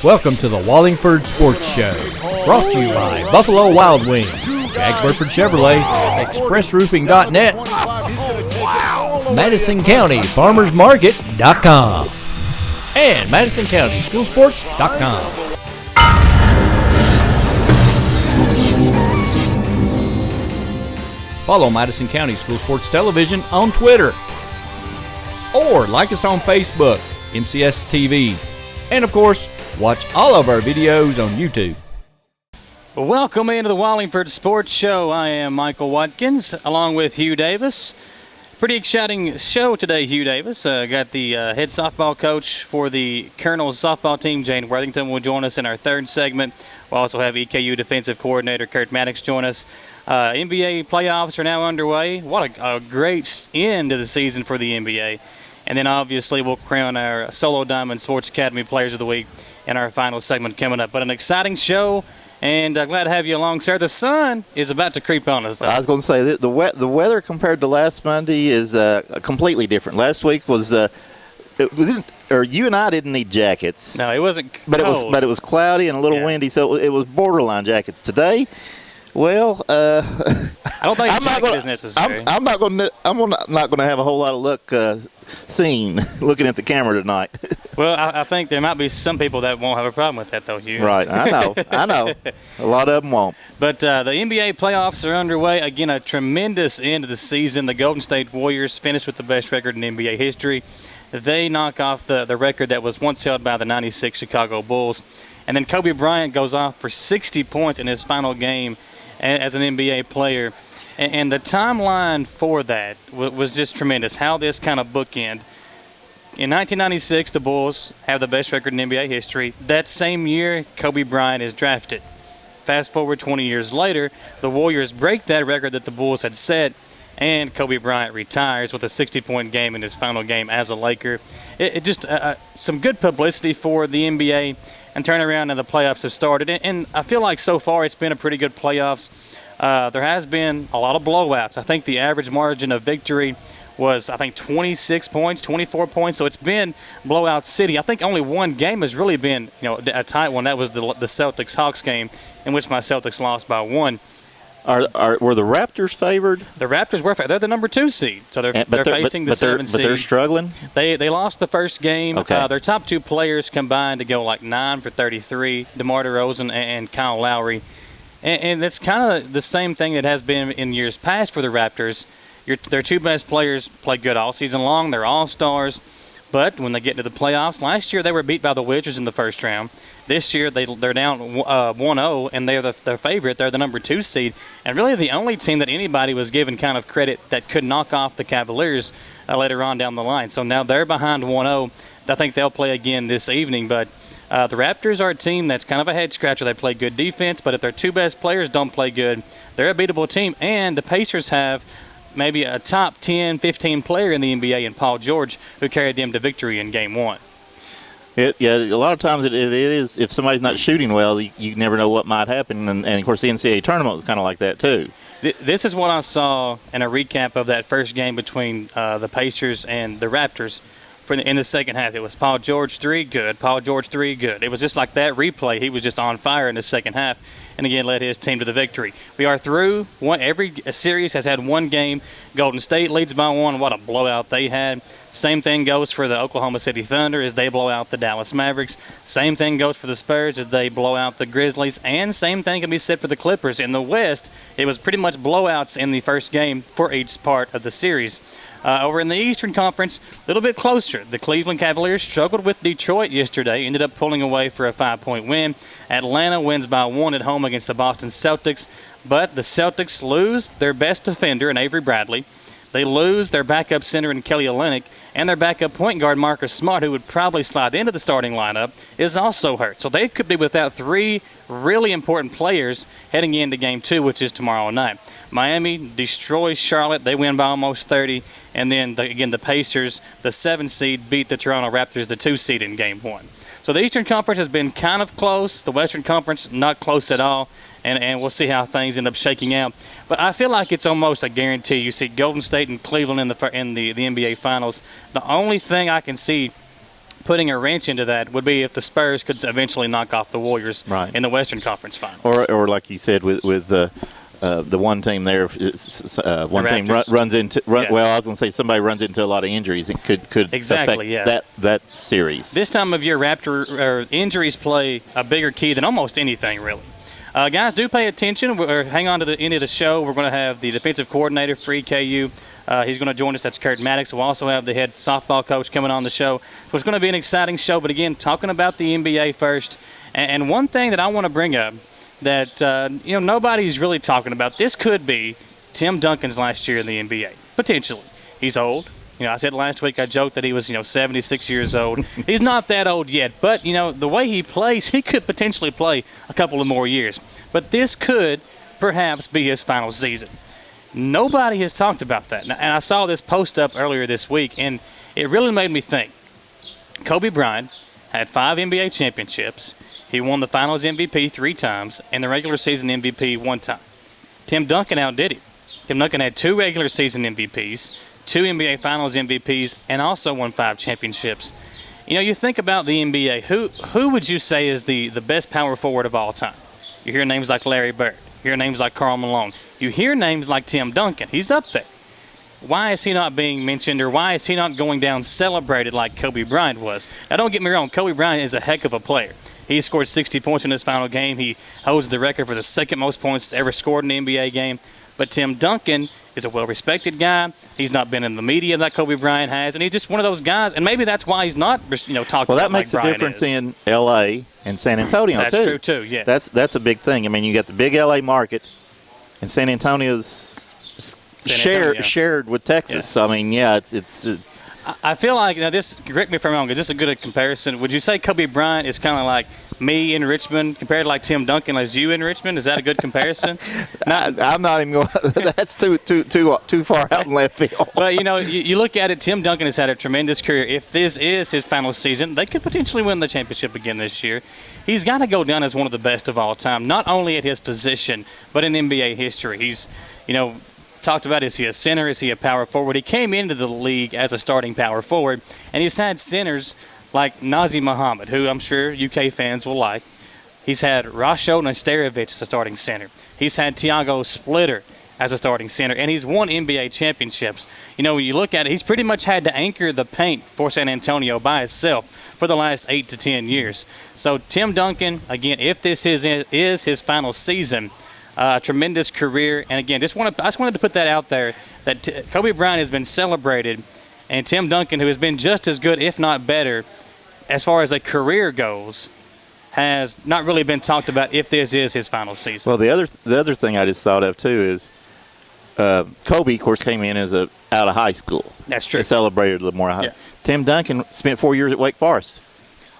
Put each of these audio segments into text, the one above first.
Welcome to the Wallingford Sports Show, brought to you by Buffalo Wild Wings, Jack Burford Chevrolet, ExpressRoofing.net, Madison County FarmersMarket.com, and Madison County Schoolsports.com. Follow Madison County School Sports Television on Twitter, or like us on Facebook, MCS TV, and of course, watch all of our videos on YouTube. Welcome into the Wallingford Sports Show. I am Michael Watkins, along with Hugh Davis. Pretty exciting show today, Hugh Davis. Got the head softball coach for the Colonels softball team, Jane Worthington, will join us in our third segment. We'll also have EKU defensive coordinator Kurt Mattix join us. NBA playoffs are now underway. What a great end to the season for the NBA. And then obviously we'll crown our Solo Diamond Sports Academy Players of the Week in our final segment coming up. But an exciting show, and glad to have you along, sir. The sun is about to creep on us. I was going to say, the weather compared to last Monday is completely different. Last week was you and I didn't need jackets. No, it wasn't cold. But it was cloudy and a little windy, so it was borderline jackets. Today, well, I don't think a jacket is necessary. I'm not going to have a whole lot of luck looking at the camera tonight. Well, I think there might be some people that won't have a problem with that, though, Hugh. Right, I know. A lot of them won't. But the NBA playoffs are underway. Again, a tremendous end of the season. The Golden State Warriors finished with the best record in NBA history. They knock off the record that was once held by the 96 Chicago Bulls. And then Kobe Bryant goes off for 60 points in his final game as an NBA player. And the timeline for that was just tremendous, how this kind of bookend. In 1996, the Bulls have the best record in NBA history. That same year, Kobe Bryant is drafted. Fast forward 20 years later, the Warriors break that record that the Bulls had set, and Kobe Bryant retires with a 60-point game in his final game as a Laker. It just some good publicity for the NBA, and turnaround and the playoffs have started. And I feel like so far it's been a pretty good playoffs. There has been a lot of blowouts. I think the average margin of victory was, 26 points, 24 points. So it's been blowout city. I think only one game has really been, a tight one. That was the Celtics-Hawks game, in which my Celtics lost by one. Were the Raptors favored? The Raptors were favored. They're the number 2 seed, so they're facing the 7 seed. But they're struggling? They lost the first game. Okay. Their top 2 players combined to go like 9 for 33, DeMar DeRozan and Kyle Lowry. And it's kind of the same thing that has been in years past for the Raptors. Their 2 best players play good all season long. They're all-stars. But when they get into the playoffs, last year they were beat by the Wizards in the first round. This year they're down 1-0, and they're their favorite. They're the number 2 seed. And really the only team that anybody was given kind of credit that could knock off the Cavaliers later on down the line. So now they're behind 1-0. I think they'll play again this evening. But the Raptors are a team that's kind of a head-scratcher. They play good defense, but if their 2 best players don't play good, they're a beatable team. And the Pacers have maybe a top 10, 15 player in the NBA in Paul George, who carried them to victory in Game 1. A lot of times it is, if somebody's not shooting well, you never know what might happen. And of course, the NCAA tournament was kind of like that, too. This is what I saw in a recap of that first game between the Pacers and the Raptors. In the second half, it was Paul George 3, good. Paul George 3, good. It was just like that replay. He was just on fire in the second half, and again led his team to the victory. We are through. Every series has had one game. Golden State leads by 1. What a blowout they had. Same thing goes for the Oklahoma City Thunder as they blow out the Dallas Mavericks. Same thing goes for the Spurs as they blow out the Grizzlies. And same thing can be said for the Clippers. In the West, it was pretty much blowouts in the first game for each part of the series. Over in the Eastern Conference, a little bit closer. The Cleveland Cavaliers struggled with Detroit yesterday, ended up pulling away for a 5-point win. Atlanta wins by 1 at home against the Boston Celtics, but the Celtics lose their best defender in Avery Bradley. They lose their backup center in Kelly Olynyk, and their backup point guard Marcus Smart, who would probably slide into the starting lineup, is also hurt. So they could be without 3 really important players heading into Game 2, which is tomorrow night. Miami destroys Charlotte. They win by almost 30. And then, the Pacers, the 7 seed, beat the Toronto Raptors, the 2 seed, in Game 1. So the Eastern Conference has been kind of close. The Western Conference, not close at all. And we'll see how things end up shaking out. But I feel like it's almost a guarantee. You see Golden State and Cleveland in the NBA Finals. The only thing I can see putting a wrench into that would be if the Spurs could eventually knock off the Warriors Right. in the Western Conference Final. Or like you said, with the one team there, one team runs into. Yeah. Well, I was going to say somebody runs into a lot of injuries. It could Exactly, affect that series. This time of year, injuries play a bigger key than almost anything, really. Guys, do pay attention. Hang on to the end of the show. We're going to have the defensive coordinator for EKU. He's going to join us. That's Kurt Mattix. We'll also have the head softball coach coming on the show. So it's going to be an exciting show. But again, talking about the NBA first. And one thing that I want to bring up that nobody's really talking about. This could be Tim Duncan's last year in the NBA, potentially. He's old. I said last week, I joked that he was 76 years old. He's not that old yet, but the way he plays, he could potentially play a couple of more years. But this could perhaps be his final season. Nobody has talked about that. And I saw this post up earlier this week, and it really made me think. Kobe Bryant had 5 NBA championships. He won the Finals MVP 3 times and the regular season MVP 1 time. Tim Duncan outdid him. Tim Duncan had 2 regular season MVPs, 2 NBA Finals MVPs, and also won 5 championships. You think about the NBA. Who would you say is the best power forward of all time? You hear names like Larry Bird. You hear names like Karl Malone. You hear names like Tim Duncan. He's up there. Why is he not being mentioned, or why is he not going down celebrated like Kobe Bryant was? Now, don't get me wrong. Kobe Bryant is a heck of a player. He scored 60 points in his final game. He holds the record for the second most points ever scored in an NBA game. But Tim Duncan is a well-respected guy. He's not been in the media that Kobe Bryant has, and he's just one of those guys. And maybe that's why he's not, talking about Well, that makes like a Bryant difference is. in L.A. and San Antonio, That's too. true, too, yeah. That's a big thing. I mean, you got the big L.A. market, and San Antonio's shared with Texas. Yeah. I mean, yeah, it's I feel like, this, correct me if I'm wrong, is this a good comparison? Would you say Kobe Bryant is kind of like me in Richmond compared to like Tim Duncan as you in Richmond? Is that a good comparison? I'm not even going. That's too far out in left field. But you look at it. Tim Duncan has had a tremendous career. If this is his final season, they could potentially win the championship again this year. He's got to go down as one of the best of all time, not only at his position, but in NBA history. He's, talked about, is he a center? Is he a power forward? He came into the league as a starting power forward, and he's had centers like Nazim Muhammad, who I'm sure UK fans will like. He's had Rasho Nesterovic as a starting center. He's had Tiago Splitter as a starting center, and he's won NBA championships. When you look at it, he's pretty much had to anchor the paint for San Antonio by himself for the last 8 to 10 years. So Tim Duncan, again, if this is his final season, tremendous career. And again, I just wanted to put that out there that Kobe Bryant has been celebrated, and Tim Duncan, who has been just as good, if not better, as far as a career goes, has not really been talked about if this is his final season. Well, the other thing I just thought of too is Kobe, of course, came in as out of high school. That's true. They celebrated a little more. Yeah. Tim Duncan spent 4 years at Wake Forest.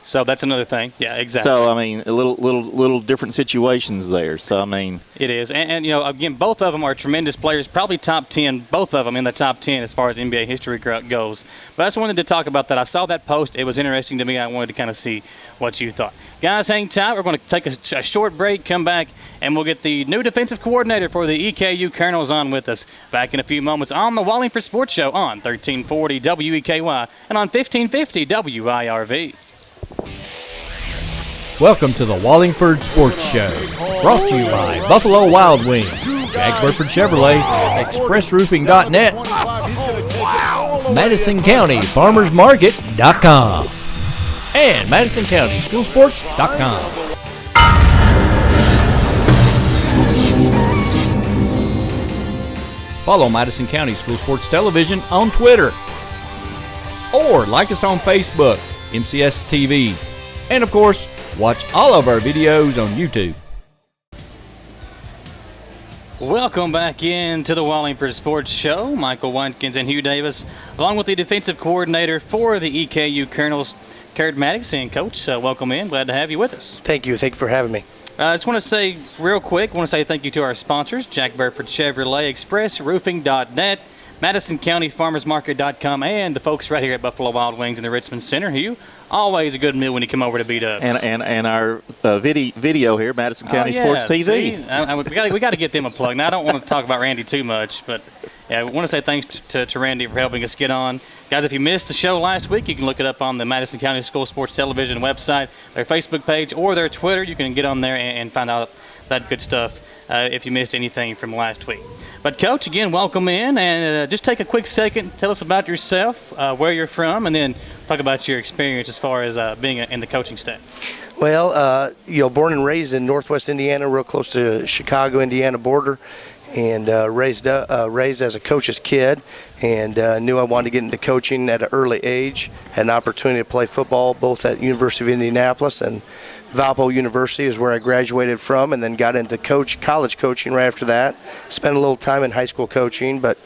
So that's another thing. Yeah, exactly. So I mean, a little different situations there. So I mean, it is, and again, both of them are tremendous players. Probably top 10, both of them in the top 10 as far as NBA history goes. But I just wanted to talk about that. I saw that post. It was interesting to me. I wanted to kind of see what you thought. Guys, hang tight. We're going to take a short break, come back, and we'll get the new defensive coordinator for the EKU Colonels on with us back in a few moments on the Wallingford Sports Show on 1340 WEKY and on 1550 WIRV. Welcome to the Wallingford Sports Show, brought to you by Buffalo Wild Wings, Jack Burford Chevrolet, ExpressRoofing.net, Madison County FarmersMarket.com, and Madison County SchoolSports.com. Follow Madison County School Sports Television on Twitter, or like us on Facebook, MCS TV, and of course, watch all of our videos on YouTube. Welcome back into the Wallingford Sports Show. Michael Watkins and Hugh Davis, along with the defensive coordinator for the EKU Colonels, Kurt Mattix. And Coach, welcome in. Glad to have you with us. Thank you. Thank you for having me. I just want to say real quick, thank you to our sponsors, Jack Burford Chevrolet, ExpressRoofing.net, Madison County FarmersMarket.com, and the folks right here at Buffalo Wild Wings in the Richmond Center. Hugh, always a good meal when you come over to beat up. And our video here, Madison County Sports TV. See, we got to get them a plug. Now, I don't want to talk about Randy too much, but Yeah, I want to say thanks to Randy for helping us get on. Guys, if you missed the show last week, you can look it up on the Madison County School Sports Television website, their Facebook page, or their Twitter. You can get on there and find out that good stuff if you missed anything from last week. But, Coach, again, welcome in, and just take a quick second. Tell us about yourself, where you're from, and then talk about your experience as far as being in the coaching staff. Well, born and raised in Northwest Indiana, real close to Chicago, Indiana border, and raised as a coach's kid, and knew I wanted to get into coaching at an early age. Had an opportunity to play football both at University of Indianapolis and Valpo University is where I graduated from, and then got into college coaching right after that. Spent a little time in high school coaching, but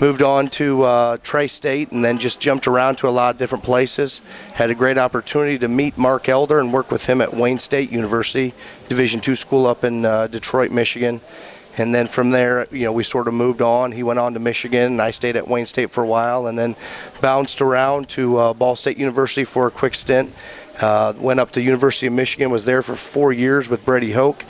moved on to Tri-State, and then just jumped around to a lot of different places. Had a great opportunity to meet Mark Elder and work with him at Wayne State University, Division II school up in Detroit, Michigan. And then from there, we sort of moved on. He went on to Michigan, and I stayed at Wayne State for a while, and then bounced around to Ball State University for a quick stint. Went up to University of Michigan, was there for 4 years with Brady Hoke.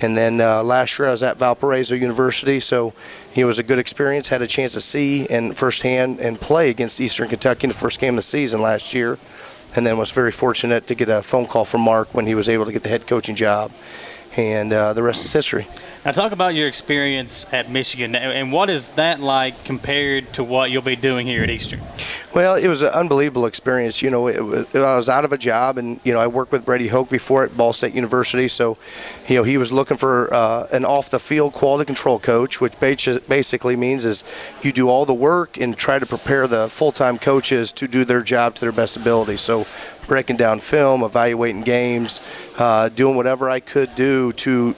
And then last year I was at Valparaiso University, so it was a good experience. Had a chance to see and firsthand and play against Eastern Kentucky in the first game of the season last year. And then was very fortunate to get a phone call from Mark when he was able to get the head coaching job. And the rest is history. Now talk about your experience at Michigan, and what is that like compared to what you'll be doing here at Eastern? Well, it was an unbelievable experience. I was out of a job, and I worked with Brady Hoke before at Ball State University, so he was looking for an off-the-field quality control coach, which basically means is you do all the work and try to prepare the full-time coaches to do their job to their best ability. So breaking down film, evaluating games, doing whatever I could do to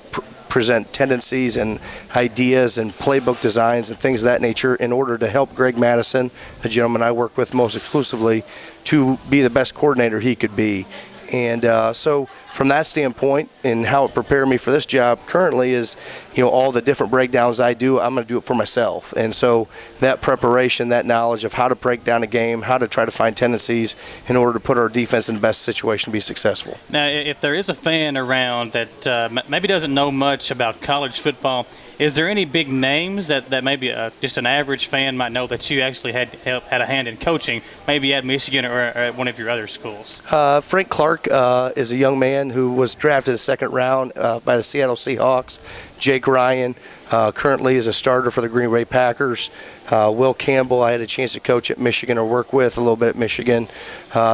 present tendencies and ideas and playbook designs and things of that nature in order to help Greg Madison, the gentleman I work with most exclusively, to be the best coordinator he could be. And so from that standpoint and how it prepared me for this job currently is, all the different breakdowns I do, I'm going to do it for myself. And so that preparation, that knowledge of how to break down a game, how to try to find tendencies in order to put our defense in the best situation to be successful. Now, if there is a fan around that maybe doesn't know much about college football, is there any big names that maybe just an average fan might know that you actually had a hand in coaching, maybe at Michigan or at one of your other schools? Frank Clark is a young man who was drafted a second round by the Seattle Seahawks. Jake Ryan currently is a starter for the Green Bay Packers. Will Campbell, I had a chance to coach at Michigan or work with a little bit at Michigan.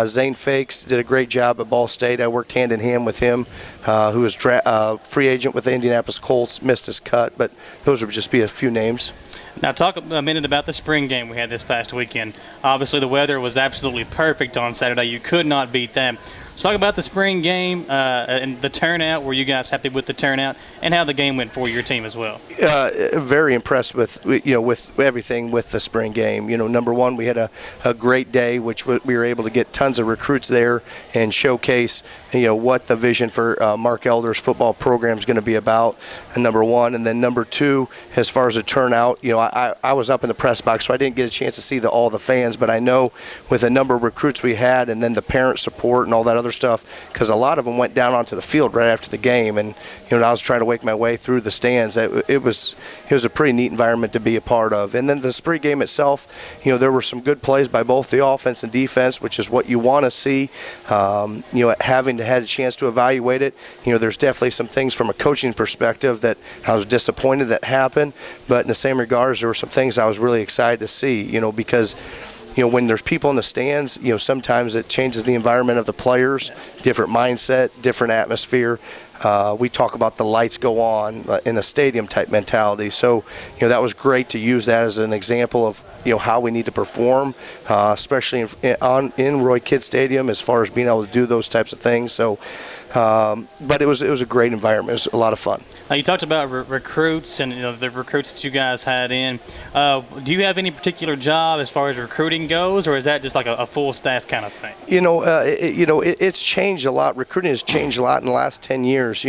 Zane Fakes did a great job at Ball State. I worked hand in hand with him, who was free agent with the Indianapolis Colts, missed his cut, but those would just be a few names. Now talk a minute about the spring game we had this past weekend. Obviously the weather was absolutely perfect on Saturday. You could not beat that. Let's talk about the spring game and the turnout. Were you guys happy with the turnout and how the game went for your team as well? Very impressed with with everything with the spring game. Number one, we had a great day, which we were able to get tons of recruits there and showcase what the vision for Mark Elder's football program is going to be about. And number one, and then number two, as far as the turnout, I was up in the press box, so I didn't get a chance to see all the fans, but I know with the number of recruits we had and then the parent support and all that other stuff, because a lot of them went down onto the field right after the game, and I was trying to wake my way through the stands. It was a pretty neat environment to be a part of. And then the spring game itself, there were some good plays by both the offense and defense, which is what you want to see. Having had a chance to evaluate it, there's definitely some things from a coaching perspective that I was disappointed that happened, but in the same regards, there were some things I was really excited to see, because when there's people in the stands, sometimes it changes the environment of the players, different mindset, different atmosphere. We talk about the lights go on in a stadium type mentality. So, that was great to use that as an example of, how we need to perform, especially in Roy Kidd Stadium as far as being able to do those types of things. So, but it was a great environment. It was a lot of fun. Now you talked about recruits and the recruits that you guys had in. Do you have any particular job as far as recruiting goes, or is that just like a full staff kind of thing? It's changed a lot. Recruiting has changed a lot in the last 10 years. years.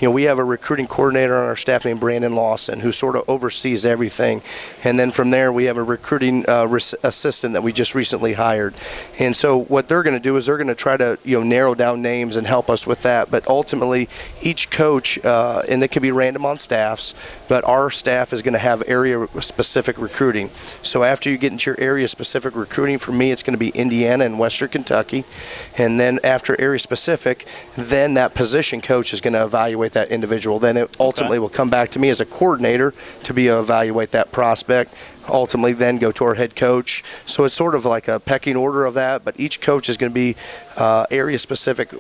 We have a recruiting coordinator on our staff named Brandon Lawson, who sort of oversees everything. And then from there, we have a recruiting assistant that we just recently hired. And so what they're going to do is they're going to try to narrow down names and help us with that. But ultimately, each coach, and it can be random on staffs, but our staff is going to have area-specific recruiting. So after you get into your area-specific recruiting, for me, it's going to be Indiana and Western Kentucky. And then after area-specific, then that position coach is going to evaluate that individual. Then it ultimately will come back to me as a coordinator to evaluate that prospect. Ultimately then go to our head coach. So it's sort of like a pecking order of that, but each coach is going to be area-specific,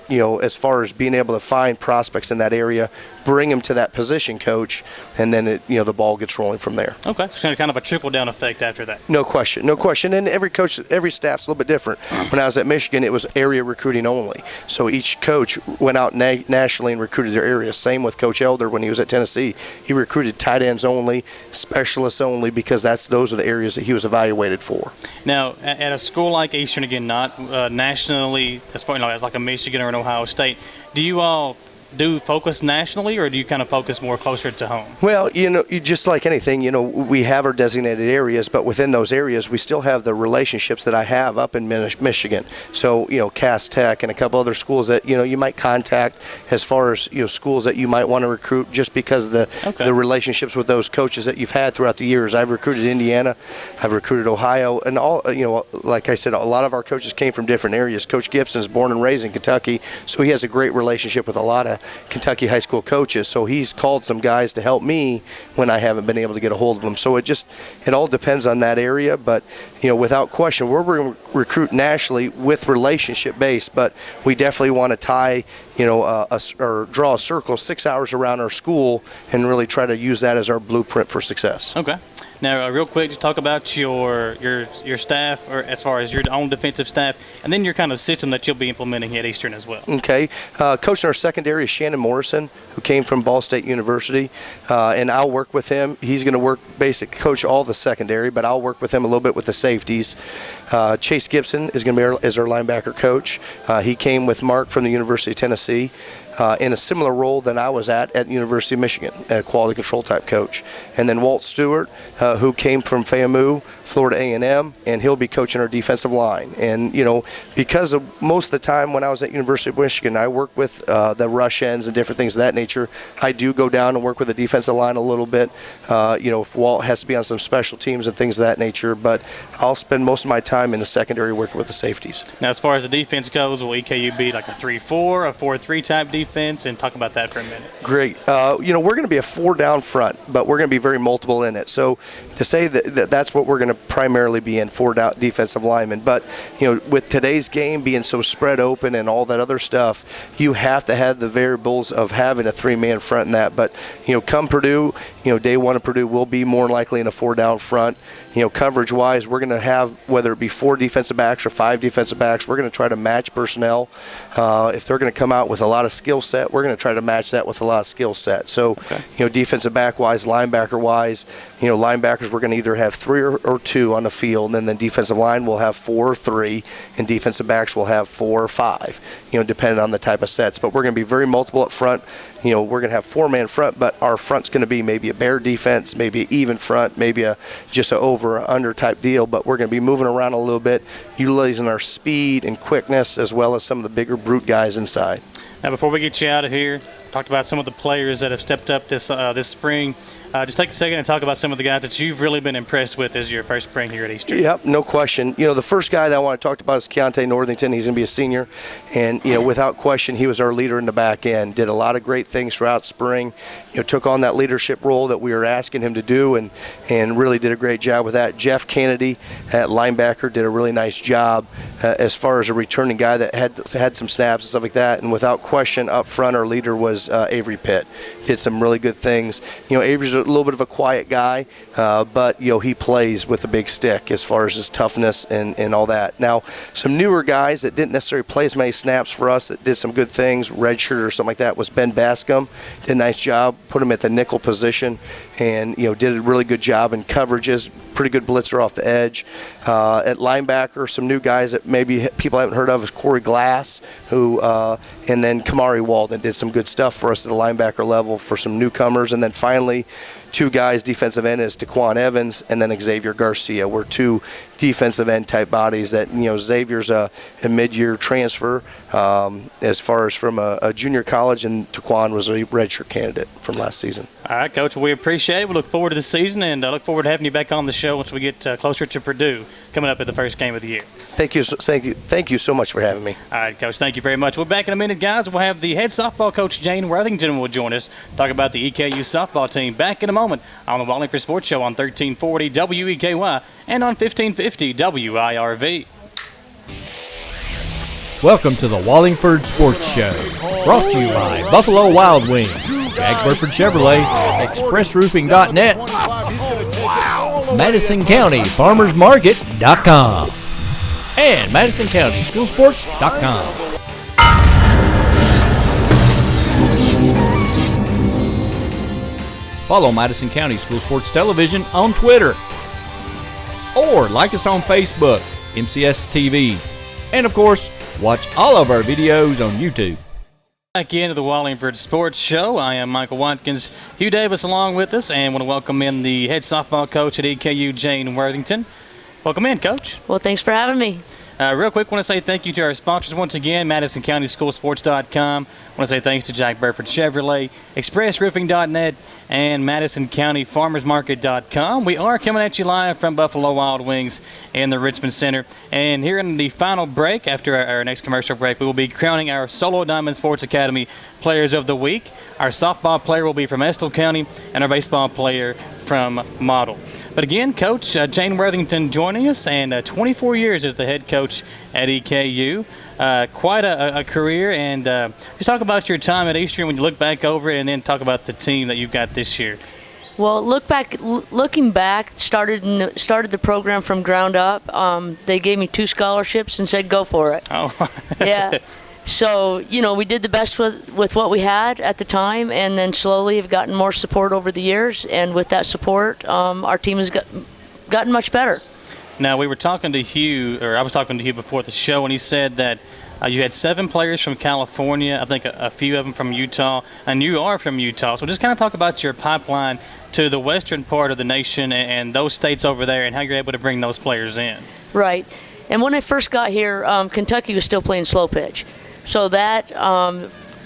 as far as being able to find prospects in that area, bring them to that position coach, and then the ball gets rolling from there. Okay, so kind of a trickle-down effect after that. No question. And every coach, every staff's a little bit different. When I was at Michigan, it was area recruiting only. So each coach went out nationally and recruited their area. Same with Coach Elder when he was at Tennessee. He recruited tight ends only, specialists only, because those are the areas that he was evaluated for. Now, at a school like Eastern, again, not nationally, as far as like a Michigan or an Ohio State, do you all do focus nationally, or do you kind of focus more closer to home? Well, just like anything, we have our designated areas, but within those areas, we still have the relationships that I have up in Michigan. So, Cass Tech and a couple other schools that, you might contact as far as, schools that you might want to recruit just because of the relationships with those coaches that you've had throughout the years. I've recruited Indiana, I've recruited Ohio, and all, like I said, a lot of our coaches came from different areas. Coach Gibson is born and raised in Kentucky, so he has a great relationship with a lot of Kentucky high school coaches, so he's called some guys to help me when I haven't been able to get a hold of them. So it all depends on that area, but without question, we're going to recruit nationally with relationship base, but we definitely want to tie or draw a circle 6 hours around our school and really try to use that as our blueprint for success. Okay. Now, real quick, just talk about your staff, or as far as your own defensive staff, and then your kind of system that you'll be implementing at Eastern as well. Okay. Coach in our secondary is Shannon Morrison, who came from Ball State University, and I'll work with him. He's going to coach all the secondary, but I'll work with him a little bit with the safeties. Chase Gibson is going to be our linebacker coach. He came with Mark from the University of Tennessee. In a similar role than I was at University of Michigan, a quality control type coach. And then Walt Stewart, who came from FAMU, Florida A&M, and he'll be coaching our defensive line. And, because of most of the time when I was at University of Michigan, I worked with the rush ends and different things of that nature. I do go down and work with the defensive line a little bit, if Walt has to be on some special teams and things of that nature. But I'll spend most of my time in the secondary working with the safeties. Now, as far as the defense goes, will EKU be like a 3-4, a 4-3 type defense? And talk about that for a minute. Great. We're going to be a 4-down front, but we're going to be very multiple in it. So to say that's what we're going to primarily be in, 4-down defensive linemen. But, with today's game being so spread open and all that other stuff, you have to have the variables of having a 3-man front in that. But, come Purdue, day one of Purdue, we'll be more likely in a 4-down front. Coverage-wise, we're going to have, whether it be 4 defensive backs or 5 defensive backs, we're going to try to match personnel. If they're going to come out with a lot of skill set, we're going to try to match that with a lot of skill set. So, defensive back-wise, linebacker-wise, linebackers, we're going to either have 3 or 2 on the field, and then defensive line will have 4 or 3, and defensive backs will have 4 or 5, depending on the type of sets. But we're going to be very multiple up front. We're going to have 4-man front, but our front's going to be maybe a bear defense, maybe an even front, maybe just an over or under type deal, but we're going to be moving around a little bit, utilizing our speed and quickness as well as some of the bigger brute guys inside. Now, before we get you out of here, talked about some of the players that have stepped up this spring. Just take a second and talk about some of the guys that you've really been impressed with as your first spring here at Eastern. Yep, no question. The first guy that I want to talk about is Keontae Worthington. He's going to be a senior. And, without question, he was our leader in the back end. Did a lot of great things throughout spring. Took on that leadership role that we were asking him to do and really did a great job with that. Jeff Kennedy at linebacker did a really nice job as far as a returning guy that had some snaps and stuff like that. And without question, up front, our leader was Avery Pitt. Did some really good things. Avery's a little bit of a quiet guy, but he plays with a big stick as far as his toughness and all that. Now, some newer guys that didn't necessarily play as many snaps for us that did some good things, redshirt or something like that, was Ben Bascom. Did a nice job, put him at the nickel position, and did a really good job in coverages, pretty good blitzer off the edge. At linebacker, some new guys that maybe people haven't heard of is Corey Glass, who and then Kamari Walden did some good stuff for us at the linebacker level for some newcomers. And then finally, two guys, defensive end is Taquan Evans and then Xavier Garcia. We're two defensive end type bodies that, Xavier's a mid-year transfer as far as from a junior college, and Taquan was a redshirt candidate from last season. All right, Coach, we appreciate it. We look forward to the season, and I look forward to having you back on the show once we get closer to Purdue coming up at the first game of the year. Thank you so much for having me. All right, Coach, thank you very much. We're back in a minute, guys. We'll have the head softball coach, Jane Worthington, will join us, talk about the EKU softball team. Back in a moment on the Wallingford Sports Show on 1340 WEKY and on 1550 WIRV. Welcome to the Wallingford Sports Show, brought to you by Buffalo Wild Wings, Jag Burford Chevrolet, ExpressRoofing.net, Madison County FarmersMarket.com, and Madison County SchoolSports.com. Follow Madison County School Sports Television on Twitter, or like us on Facebook, MCS TV, and of course, watch all of our videos on YouTube. Back into the Wallingford Sports Show. I am Michael Watkins. Hugh Davis along with us, and want to welcome in the head softball coach at EKU, Jane Worthington. Welcome in, Coach. Well, thanks for having me. Real quick, want to say thank you to our sponsors once again, Madison County SchoolSports.com. Want to say thanks to Jag Burford Chevrolet, ExpressRoofing.net, and Madison County FarmersMarket.com. We are coming at you live from Buffalo Wild Wings in the Richmond Center. And here in the final break, after our next commercial break, we will be crowning our Solo Diamond Sports Academy Players of the Week. Our softball player will be from Estill County, and our baseball player from Model. But again, Coach Jane Worthington joining us, and 24 years as the head coach at EKU. Quite a career, and just talk about your time at Eastern when you look back over it, and then talk about the team that you've got this year. Well, looking back, started the program from ground up. They gave me 2 scholarships and said, go for it. Oh, yeah. So, we did the best with what we had at the time, and then slowly have gotten more support over the years. And with that support, our team has gotten much better. Now, we were talking to Hugh, or I was talking to Hugh before the show, and he said that you had 7 players from California, I think a few of them from Utah, and you are from Utah. So just kind of talk about your pipeline to the western part of the nation and those states over there, and how you're able to bring those players in. Right. And when I first got here, Kentucky was still playing slow pitch. So that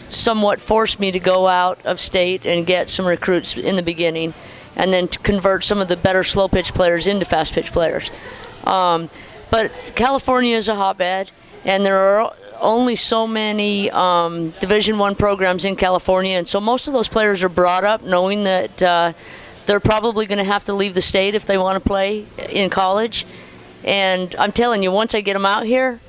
somewhat forced me to go out of state and get some recruits in the beginning, and then to convert some of the better slow pitch players into fast pitch players. But California is a hotbed, and there are only so many Division I programs in California, and so most of those players are brought up knowing that they're probably going to have to leave the state if they want to play in college. And I'm telling you, once I get them out here,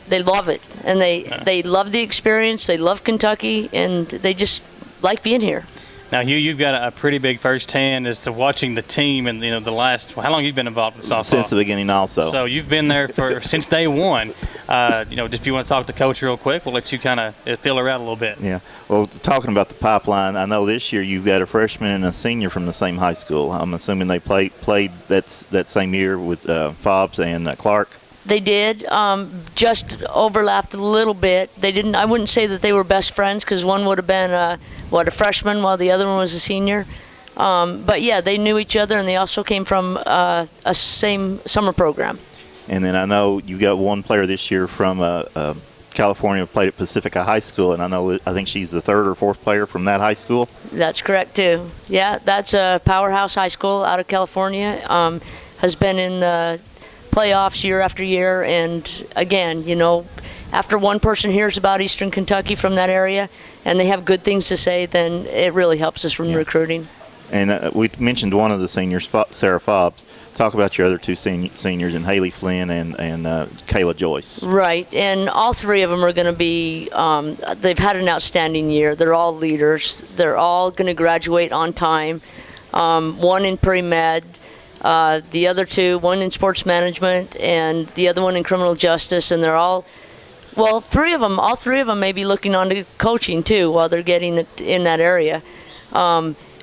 they love it, and they love the experience. They love Kentucky, and they just like being here. Now, Hugh, you've got a pretty big first-hand as to watching the team and the last. How long have you been involved with softball? Since the beginning, also. So you've been there since day one. If you want to talk to Coach real quick, we'll let you kind of fill her out a little bit. Yeah. Well, talking about the pipeline, I know this year you've got a freshman and a senior from the same high school. I'm assuming they played that same year with Fobbs and Clark. They did, just overlapped a little bit. They didn't. I wouldn't say that they were best friends because one would have been a freshman while the other one was a senior. But yeah, they knew each other, and they also came from a same summer program. And then I know you got one player this year from California, played at Pacifica High School, and I think she's the 3rd or 4th player from that high school. That's correct too. Yeah, that's a powerhouse high school out of California. Has been in the playoffs year after year, and again, after one person hears about Eastern Kentucky from that area and they have good things to say, then it really helps us from recruiting. And we mentioned one of the seniors, Sarah Fobbs. Talk about your other 2 seniors, and Haley Flynn and Kayla Joyce. Right, and all 3 of them are going to be, they've had an outstanding year. They're all leaders. They're all going to graduate on time. One in pre-med, the other 2, one in sports management and the other one in criminal justice, and they're all, all 3 of them may be looking on to coaching too while they're getting in that area.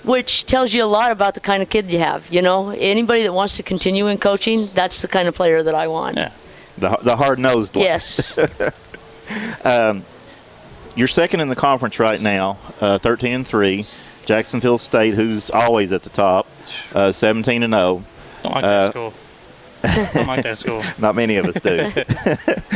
which tells you a lot about the kind of kid you have. You know, anybody that wants to continue in coaching, that's the kind of player that I want. Yeah. The hard-nosed one. Yes. You're second in the conference right now, 13-3. Jacksonville State, who's always at the top, 17-0. Don't like that school. Don't like that school. Not many of us do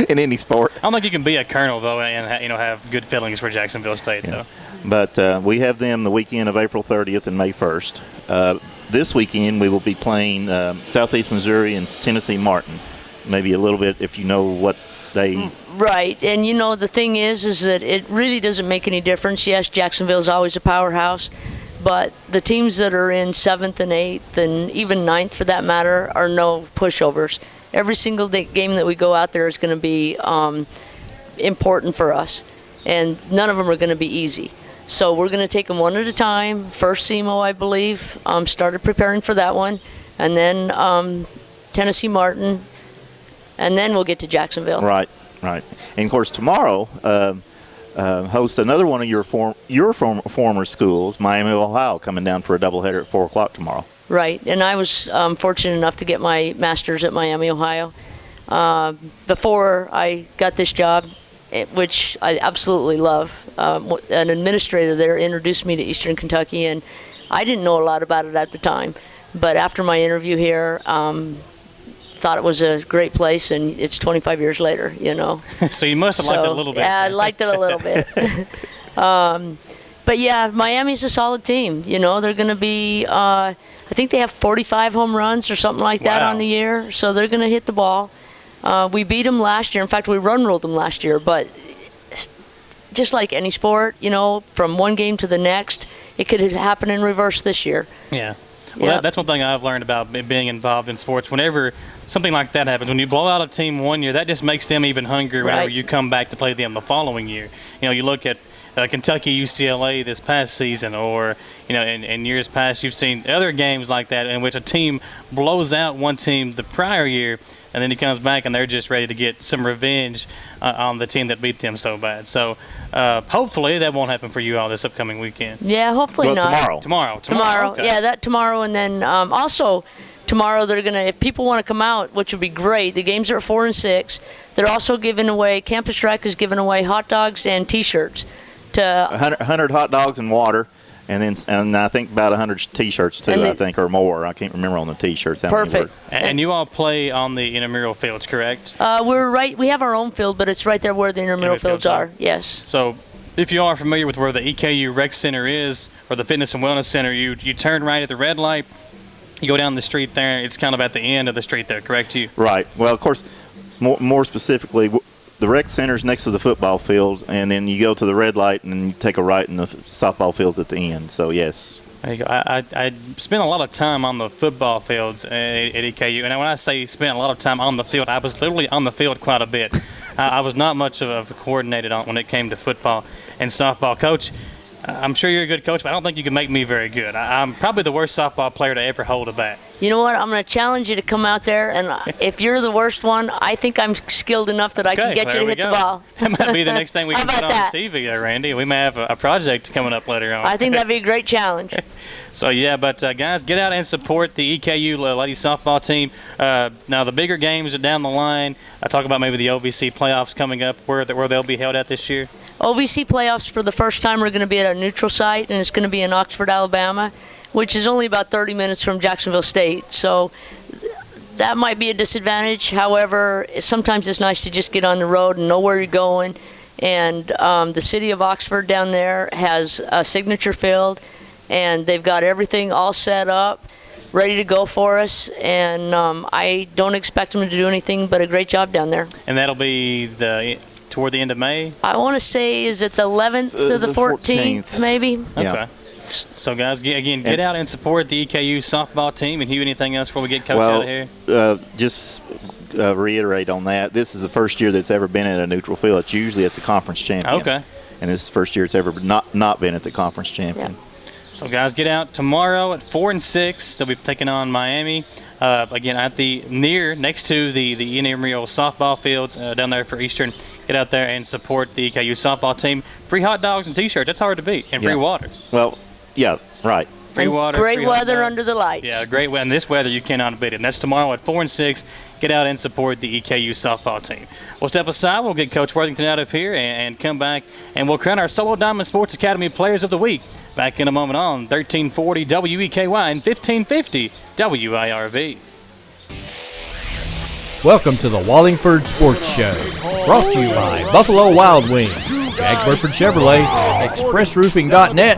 in any sport. I don't think you can be a colonel though and have good feelings for Jacksonville State though. But we have them the weekend of April 30th and May 1st. This weekend we will be playing Southeast Missouri and Tennessee Martin. Maybe a little bit if you know what they. Right, and the thing is that it really doesn't make any difference. Yes, Jacksonville's always a powerhouse, but the teams that are in 7th and 8th and even 9th for that matter are no pushovers. Every single game that we go out there is going to be important for us, and none of them are going to be easy. So we're going to take them one at a time. First SEMO, I believe, started preparing for that one, and then Tennessee Martin, and then we'll get to Jacksonville. Right. And of course tomorrow host another one of your former schools, Miami, Ohio, coming down for a doubleheader at 4 o'clock tomorrow. Right, and I was fortunate enough to get my master's at Miami, Ohio. Before I got this job, which I absolutely love, an administrator there introduced me to Eastern Kentucky, and I didn't know a lot about it at the time. But after my interview here, thought it was a great place, and it's 25 years later, So you must have liked it a little bit. Yeah, I liked it a little bit. But yeah, Miami's a solid team. They're going to be, I think they have 45 home runs or something like that on the year, so they're going to hit the ball. We beat them last year. In fact, we run-ruled them last year, but just like any sport, from one game to the next, it could happen in reverse this year. Yeah. Well, that's one thing I've learned about being involved in sports. Whenever something like that happens, when you blow out a team one year, that just makes them even hungrier whenever you come back to play them the following year. You look at Kentucky, UCLA this past season, or in years past, you've seen other games like that in which a team blows out one team the prior year, and then he comes back and they're just ready to get some revenge on the team that beat them so bad. So hopefully that won't happen for you all this upcoming weekend. Yeah, hopefully not. Tomorrow. Okay. Yeah, that tomorrow, and then also tomorrow they're gonna. If people want to come out, which would be great. The games are at 4 and 6. They're also giving away. Campus Rec is giving away hot dogs and T-shirts. 100 hot dogs and water. And I think about 100 T-shirts too. I think, or more. I can't remember on the T-shirts. Perfect. And you all play on the intramural fields, correct? We're right. We have our own field, but it's right there where the intramural fields are. Yes. So, if you are familiar with where the EKU Rec Center is, or the Fitness and Wellness Center, you turn right at the red light. You go down the street there. It's kind of at the end of the street there, correct? Right. Well, of course, more specifically. The rec center's next to the football field, and then you go to the red light and then you take a right in the softball fields at the end. So, yes. There you go. I spent a lot of time on the football fields at EKU, and when I say spent a lot of time on the field, I was literally on the field quite a bit. I was not much of a coordinated when it came to football and softball. Coach, I'm sure you're a good coach, but I don't think you can make me very good. I'm probably the worst softball player to ever hold a bat. You know what? I'm going to challenge you to come out there, and if you're the worst one, I think I'm skilled enough that I can get you to hit the ball. That might be the next thing we can put on TV there, Randy. We may have a project coming up later on. I think that'd be a great challenge. So, yeah, but guys, get out and support the EKU ladies softball team. Now, the bigger games are down the line. I talk about maybe the OVC playoffs coming up, where they'll be held at this year. OVC playoffs for the first time are going to be at a neutral site, and it's going to be in Oxford, Alabama, which is only about 30 minutes from Jacksonville State. So that might be a disadvantage. However, sometimes it's nice to just get on the road and know where you're going. And the city of Oxford down there has a signature field, and they've got everything all set up, ready to go for us. And I don't expect them to do anything but a great job down there. And that'll be toward the end of May? I want to say, is it the 11th to the 14th, maybe? Okay. Yeah. So, guys, again, get out and support the EKU softball team. And Hugh, anything else before we get Coach out of here? Just reiterate on that. This is the first year that's ever been at a neutral field. It's usually at the conference champion. Okay. And this is the first year it's ever not been at the conference champion. Yeah. So, guys, get out tomorrow at 4 and 6. They'll be taking on Miami. Again, at next to the intramural softball fields down there for Eastern. Get out there and support the EKU softball team. Free hot dogs and T-shirts. That's hard to beat. And free water. Well, yeah, right. Free water. Great free hot weather dogs. under the lights. Yeah, great weather. And this weather, you cannot beat it. And that's tomorrow at 4 and 6. Get out and support the EKU softball team. We'll step aside. We'll get Coach Worthington out of here and come back, and we'll crown our Solo Diamond Sports Academy Players of the Week. Back in a moment on 1340 WEKY and 1550 WIRV. Welcome to the Wallingford Sports Show, brought to you by Buffalo Wild Wings, Jack Burford Chevrolet, ExpressRoofing.net,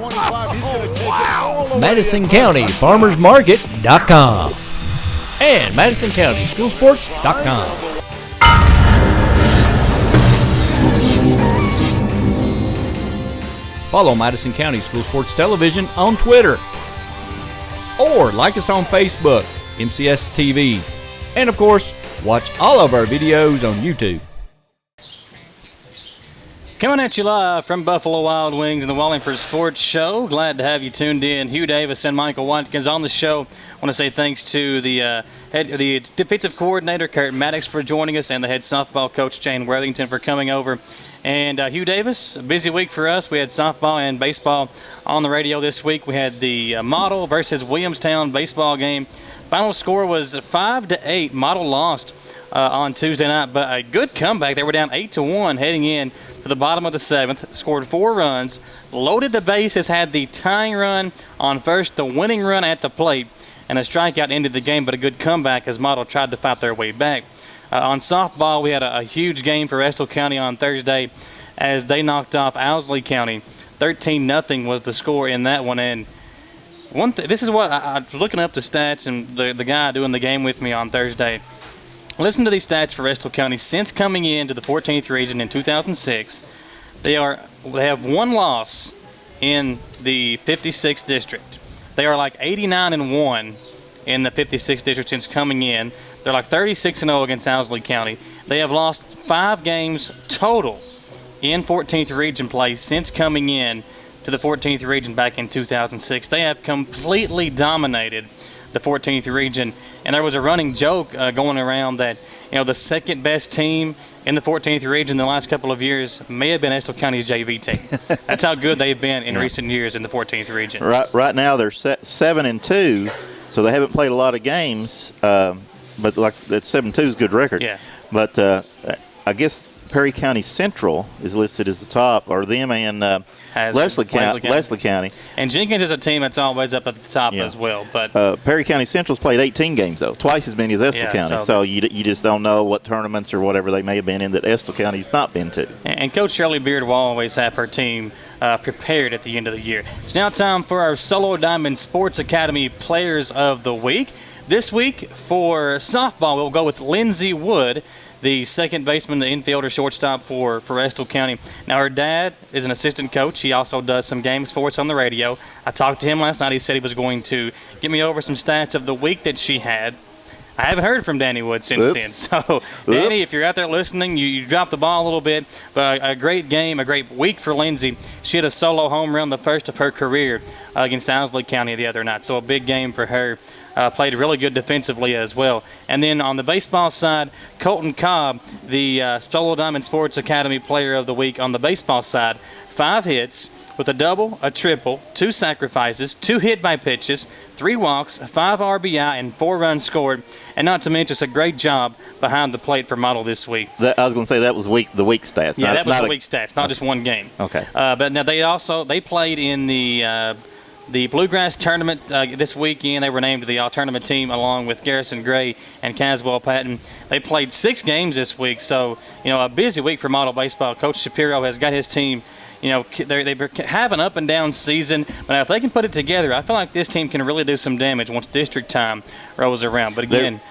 Madison County FarmersMarket.com, and Madison County SchoolSports.com. Follow Madison County School Sports Television on Twitter, or like us on Facebook, MCS TV, and of course, watch all of our videos on YouTube. Coming at you live from Buffalo Wild Wings and the Wallingford Sports Show. Glad to have you tuned in. Hugh Davis and Michael Watkins on the show. I want to say thanks to the defensive coordinator, Kurt Mattix, for joining us, and the head softball coach, Jane Worthington, for coming over. And Hugh Davis, a busy week for us. We had softball and baseball on the radio this week. We had the Model versus Williamstown baseball game. Final score was 5-8. Model lost on Tuesday night, but a good comeback. They were down 8-1 heading in to the bottom of the seventh. Scored 4 runs, loaded the bases, had the tying run on first, the winning run at the plate, and a strikeout ended the game. But a good comeback as Model tried to fight their way back. On softball, we had a huge game for Estill County on Thursday as they knocked off Owsley County. 13-0 was the score in that one. And this is what I was looking up the stats, and the guy doing the game with me on Thursday. Listen to these stats for Estill County since coming into the 14th region in 2006. They have one loss in the 56th district. They are like 89-1 in the 56th district since coming in. They're like 36-0 against Owsley County. They have lost 5 games total in 14th region play since coming in to the 14th region back in 2006. They have completely dominated the 14th region, and there was a running joke going around that the second best team in the 14th region in the last couple of years may have been Estill County's JV team. That's how good they've been in recent years in the 14th region. Right now they're 7-2, so they haven't played a lot of games. But like that 7-2 is a good record. Yeah. But I guess Perry County Central is listed as the top, or them and Leslie County. And Jenkins is a team that's always up at the top as well. But Perry County Central's played 18 games, though, twice as many as Estill County. So you just don't know what tournaments or whatever they may have been in that Estill County's not been to. And Coach Shirley Beard will always have her team prepared at the end of the year. It's now time for our Solo Diamond Sports Academy Players of the Week. This week for softball, we'll go with Lindsey Wood, the second baseman, the infielder, shortstop for Estill County. Now, her dad is an assistant coach. He also does some games for us on the radio. I talked to him last night. He said he was going to get me over some stats of the week that she had. I haven't heard from Danny Wood since then. So, Danny, if you're out there listening, you dropped the ball a little bit. But a great game, a great week for Lindsey. She had a solo home run, the first of her career, against Owsley County the other night. So a big game for her. Played really good defensively as well. And then on the baseball side, Colton Cobb, the Solo Diamond Sports Academy Player of the Week on the baseball side, 5 hits with a double, a triple, 2 sacrifices, 2 hit-by-pitches, 3 walks, 5 RBI, and 4 runs scored. And not to mention, just a great job behind the plate for Model this week. I was going to say that was the week stats. Yeah, that was the week stats, not just one game. Okay. But now they played in the Bluegrass Tournament this weekend. They were named to the all-tournament team along with Garrison Gray and Caswell Patton. They played 6 games this week, so a busy week for Model Baseball. Coach Shapiro has got his team. They have an up and down season, but if they can put it together, I feel like this team can really do some damage once district time rolls around. But again,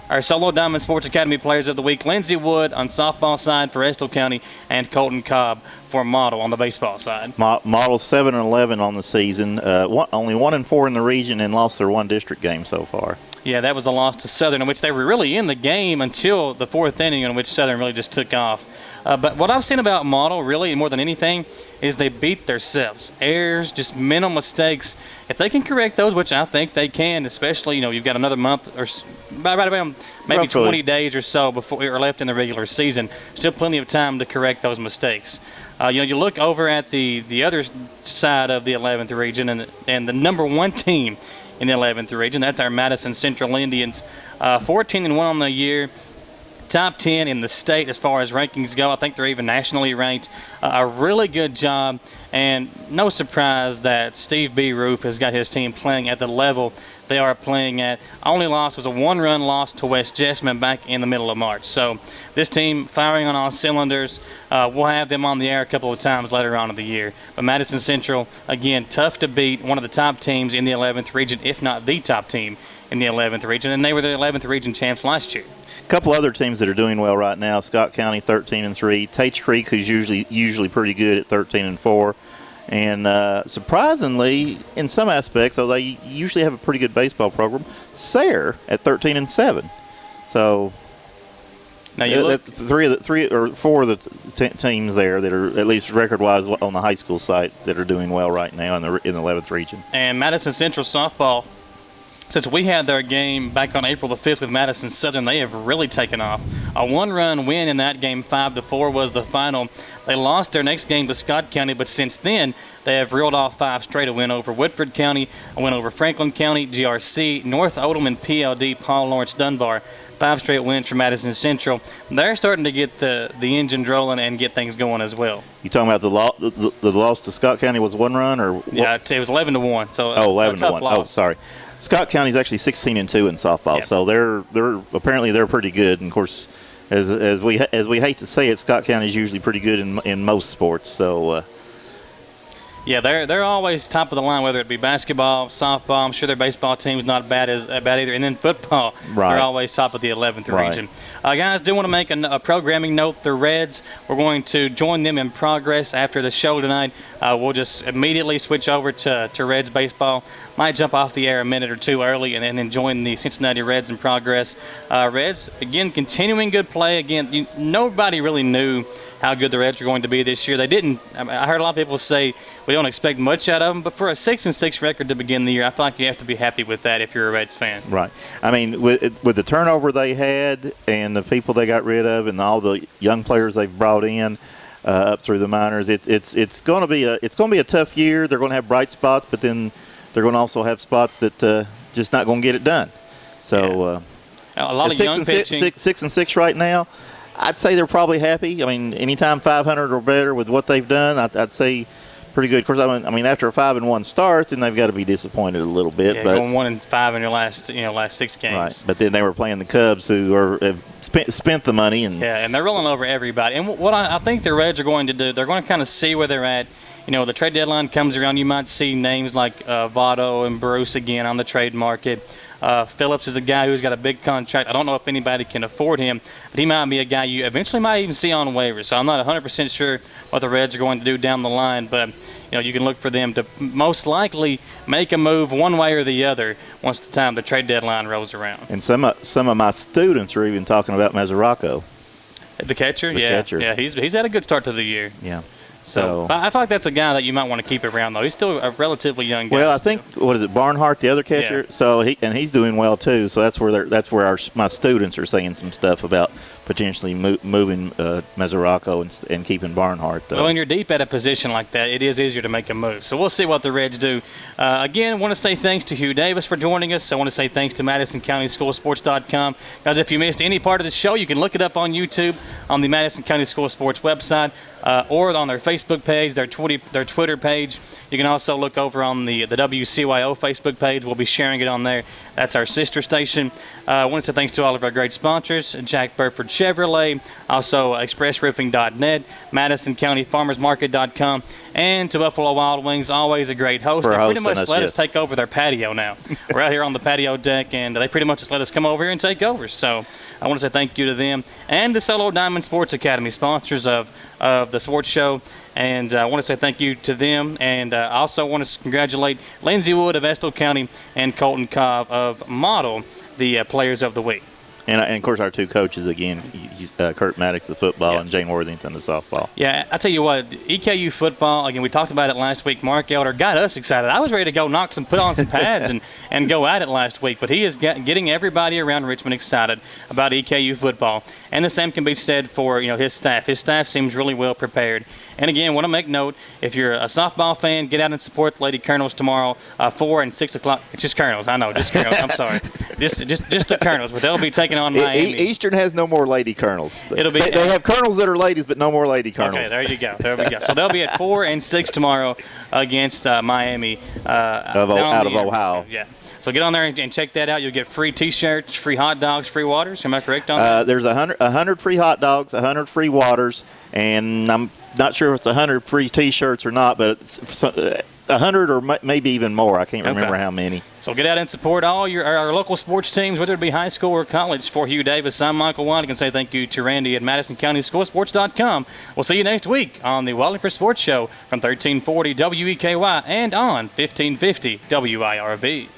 our Solo Diamond Sports Academy Players of the Week, Lindsey Wood on softball side for Estill County and Colton Cobb for Model on the baseball side. Model 7-11 on the season, only 1-4 in the region, and lost their 1 district game so far. Yeah, that was a loss to Southern, in which they were really in the game until the 4th inning, in which Southern really just took off. But what I've seen about Model, really, more than anything, is they beat themselves. Errors, just mental mistakes. If they can correct those, which I think they can, especially, you've got another month or right around maybe roughly 20 days or so before you're left in the regular season. Still plenty of time to correct those mistakes. You look over at the other side of the 11th region, and the number one team in the 11th region, that's our Madison Central Indians, 14-1 on the year. Top 10 in the state as far as rankings go. I think they're even nationally ranked. A really good job, and no surprise that Steve B. Roof has got his team playing at the level they are playing at. Only loss was a one-run loss to West Jessamine back in the middle of March. So this team firing on all cylinders. We'll have them on the air a couple of times later on in the year. But Madison Central, again, tough to beat, one of the top teams in the 11th region, if not the top team in the 11th region, and they were the 11th region champs last year. A couple other teams that are doing well right now: Scott County 13-3, Tates Creek, who's usually pretty good at 13-4, and surprisingly, in some aspects, although they usually have a pretty good baseball program, Sayre at 13-7. So now you look, three or four of the teams there that are at least record-wise on the high school site that are doing well right now in the 11th region. And Madison Central softball, since we had their game back on April the 5th with Madison Southern, they have really taken off. A one-run win in that game, 5-4 was the final. They lost their next game to Scott County, but since then they have reeled off 5 straight: a win over Woodford County, a win over Franklin County, GRC, North Odom, and PLD, Paul Lawrence Dunbar. 5 straight wins for Madison Central. They're starting to get the engine rolling and get things going as well. You talking about the loss to Scott County was one run, or what? Yeah, it was 11-1. So 11-1. Loss. Oh, sorry. Scott County's actually 16-2 in softball, yeah. So they're pretty good. And of course, as we hate to say it, Scott County's usually pretty good in most sports. So yeah, they're always top of the line, whether it be basketball, softball. I'm sure their baseball team's not bad either. And then football, right. They're always top of the 11th right. region. Guys, do want to make a programming note. The Reds, we're going to join them in progress after the show tonight. We'll just immediately switch over to Reds baseball. Might jump off the air a minute or two early and then join the Cincinnati Reds in progress. Reds, again, continuing good play. Again, nobody really knew how good the Reds are going to be this year. They didn't. I heard a lot of people say we don't expect much out of them, but for a 6-6 record to begin the year, I feel like you have to be happy with that if you're a Reds fan. Right. I mean, with the turnover they had and the people they got rid of and all the young players they've brought in up through the minors, it's going to be a tough year. They're going to have bright spots, but then they're going to also have spots that just not going to get it done. So a lot of young pitching. 6-6 right now. I'd say they're probably happy. I mean, anytime 500 or better with what they've done, I'd say pretty good. Of course, I mean, after a 5-1 start, then they've got to be disappointed a little bit. Yeah, but going 1-5 in your last 6 games. Right, but then they were playing the Cubs, who have spent the money, and they're rolling over everybody. And what I think the Reds are going to do, they're going to kind of see where they're at. The trade deadline comes around, you might see names like Votto and Bruce again on the trade market. Phillips is a guy who's got a big contract. I don't know if anybody can afford him, but he might be a guy you eventually might even see on waivers. So I'm not 100% sure what the Reds are going to do down the line, but you can look for them to most likely make a move one way or the other once the trade deadline rolls around. And some of my students are even talking about Mazzaraco. The catcher? Catcher. Yeah, he's had a good start to the year. Yeah. So I feel like that's a guy that you might want to keep around, though. He's still a relatively young guy. Well, I think Barnhart, the other catcher. Yeah. So he's doing well too. So that's where my students are saying some stuff about potentially moving Mazzaraco and keeping Barnhart. Well, when you're deep at a position like that, it is easier to make a move. So we'll see what the Reds do. Again, I want to say thanks to Hugh Davis for joining us. I want to say thanks to MadisonCountySchoolSports.com. Guys, if you missed any part of the show, you can look it up on YouTube, on the Madison County School Sports website, or on their Facebook page, their Twitter page. You can also look over on the WCYO Facebook page. We'll be sharing it on there. That's our sister station. I want to say thanks to all of our great sponsors, Jack Burford Chevrolet, also ExpressRoofing.net, MadisonCountyFarmersMarket.com, and to Buffalo Wild Wings, always a great host. They pretty much let us take over their patio now. We're out here on the patio deck, and they pretty much just let us come over here and take over. So I want to say thank you to them and to Solo Diamond Sports Academy, sponsors of the sports show. And I want to say thank you to them. And I also want to congratulate Lindsey Wood of Estill County and Colton Cobb of Model, the Players of the Week. And of course, our two coaches again, Kurt Mattix, the football, and Jane Worthington, the softball. Yeah, I tell you what, EKU football, again, we talked about it last week. Mark Elder got us excited. I was ready to go put on some pads and go at it last week. But he is getting everybody around Richmond excited about EKU football. And the same can be said for his staff. His staff seems really well prepared. And again, want to make note, if you're a softball fan, get out and support the Lady Colonels tomorrow, 4 and 6 o'clock. It's just Colonels. I know, just Colonels. I'm sorry. Just the Colonels, but they'll be taking on Miami. Eastern has no more Lady Colonels. It'll be they have Colonels that are ladies, but no more Lady Colonels. Okay, there you go. There we go. So they'll be at 4 and 6 tomorrow against Miami. Out of Ohio. Yeah. So get on there and check that out. You'll get free T-shirts, free hot dogs, free waters. Am I correct on that? There's 100 free hot dogs, 100 free waters, and I'm not sure if it's 100 free T-shirts or not, but it's 100 or maybe even more. I can't remember how many. So get out and support all our local sports teams, whether it be high school or college. For Hugh Davis, I'm Michael White. I can say thank you to Randy at MadisonCountySchoolSports.com. We'll see you next week on the Wallingford Sports Show from 1340 WEKY and on 1550 WIRB.